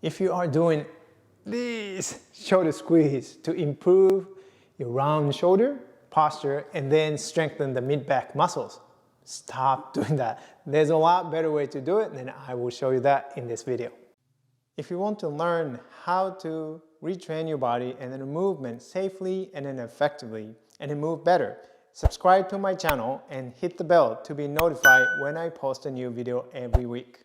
If you are doing this shoulder squeeze to improve your round shoulder posture and then strengthen the mid-back muscles, stop doing that. There's a lot better way to do it, and I will show you that in this video. If you want to learn how to retrain your body and then movement safely and then effectively and then move better, subscribe to my channel and hit the bell to be notified when I post a new video every week.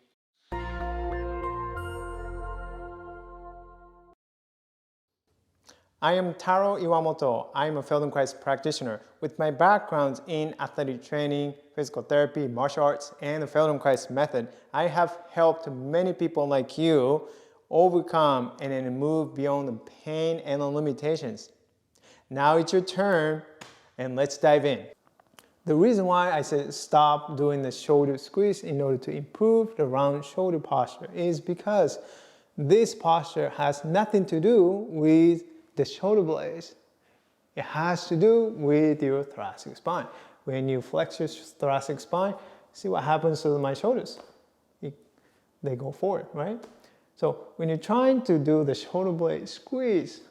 I am Taro Iwamoto. I am a Feldenkrais practitioner. With my backgrounds in athletic training, physical therapy, martial arts, and the Feldenkrais method, I have helped many people like you overcome and then move beyond the pain and the limitations. Now it's your turn, and let's dive in. The reason why I said stop doing the shoulder squeeze in order to improve the round shoulder posture is because this posture has nothing to do with the shoulder blades. It has to do with your thoracic spine. When you flex your thoracic spine, see what happens to my shoulders. They go forward, right? So when you're trying to do the shoulder blade squeeze,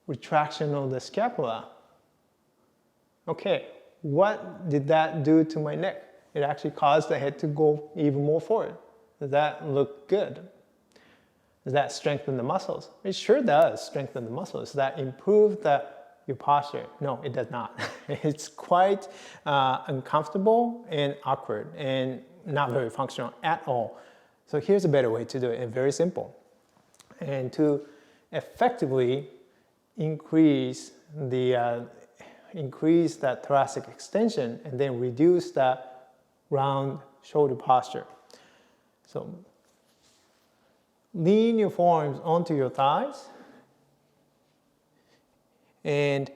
retraction of the scapula, okay, what did that do to my neck? It actually caused the head to go even more forward. Does that look good? Does that strengthen the muscles? It sure does strengthen the muscles. Does that improve your posture? No, it does not. It's quite uncomfortable and awkward and not very functional at all. So here's a better way to do it, and very simple. And to effectively increase that thoracic extension and then reduce that round shoulder posture. So lean your forearms onto your thighs and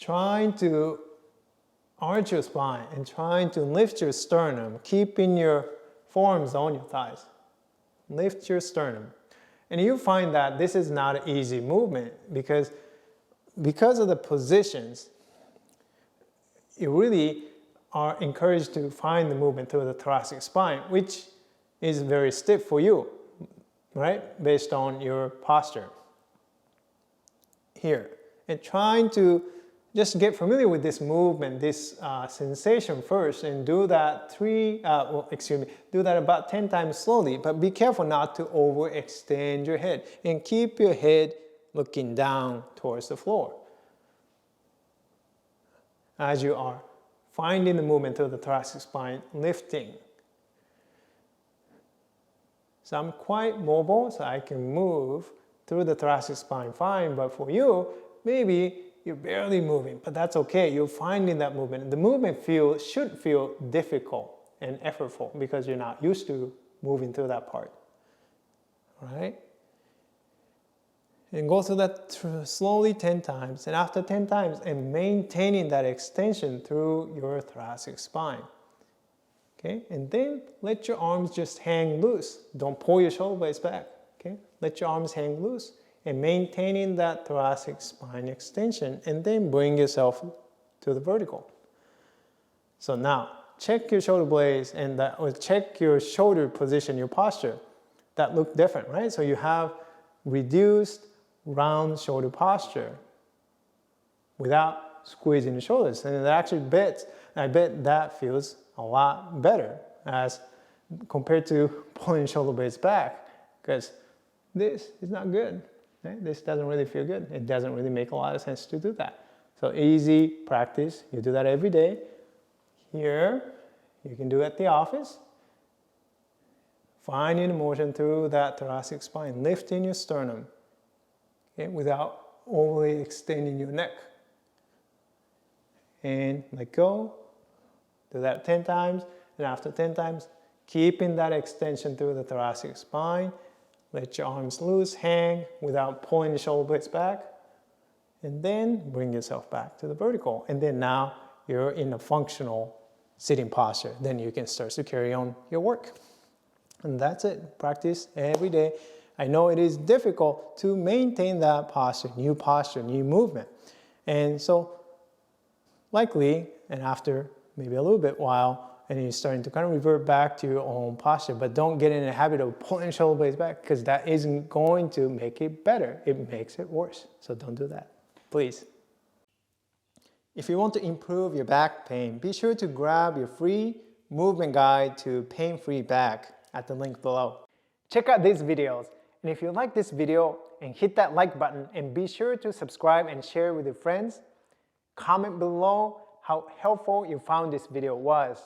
trying to arch your spine and trying to lift your sternum, keeping your forearms on your thighs. Lift your sternum. And you'll find that this is not an easy movement because of the positions, you really are encouraged to find the movement through the thoracic spine, which is very stiff for you, right? Based on your posture. Here. And trying to just get familiar with this movement, this sensation first, and do that do that about 10 times slowly, but be careful not to overextend your head and keep your head looking down towards the floor. As you are finding the movement through the thoracic spine, lifting. So I'm quite mobile, so I can move through the thoracic spine fine, but for you, maybe you're barely moving, but that's okay. You're finding that movement. The movement should feel difficult and effortful because you're not used to moving through that part, right? And go through that slowly 10 times, and after 10 times, and maintaining that extension through your thoracic spine. Okay, and then let your arms just hang loose. Don't pull your shoulder blades back. Okay, let your arms hang loose and maintaining that thoracic spine extension, and then bring yourself to the vertical. So now, check your shoulder blades and check your shoulder position, your posture. That look different, right? So you have reduced round shoulder posture without squeezing the shoulders. And actually I bet that feels a lot better as compared to pulling shoulder blades back, because this is not good. Right? This doesn't really feel good. It doesn't really make a lot of sense to do that. So easy practice. You do that every day. Here, you can do it at the office. Finding the motion through that thoracic spine, lifting your sternum, okay, without overly extending your neck. And let go. Do that 10 times, and after 10 times, keeping that extension through the thoracic spine. Let your arms loose, hang without pulling the shoulder blades back, and then bring yourself back to the vertical. And then now you're in a functional sitting posture. Then you can start to carry on your work. And that's it. Practice every day. I know it is difficult to maintain that posture, new movement. And so likely, and after maybe a little bit while, and you're starting to kind of revert back to your own posture. But don't get in a habit of pulling your shoulder blades back, because that isn't going to make it better. It makes it worse. So don't do that, please. If you want to improve your back pain, be sure to grab your free movement guide to pain-free back at the link below. Check out these videos, and if you like this video, and hit that like button, and be sure to subscribe and share with your friends. Comment below how helpful you found this video was.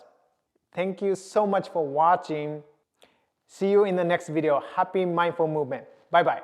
Thank you so much for watching. See you in the next video. Happy mindful movement. Bye bye.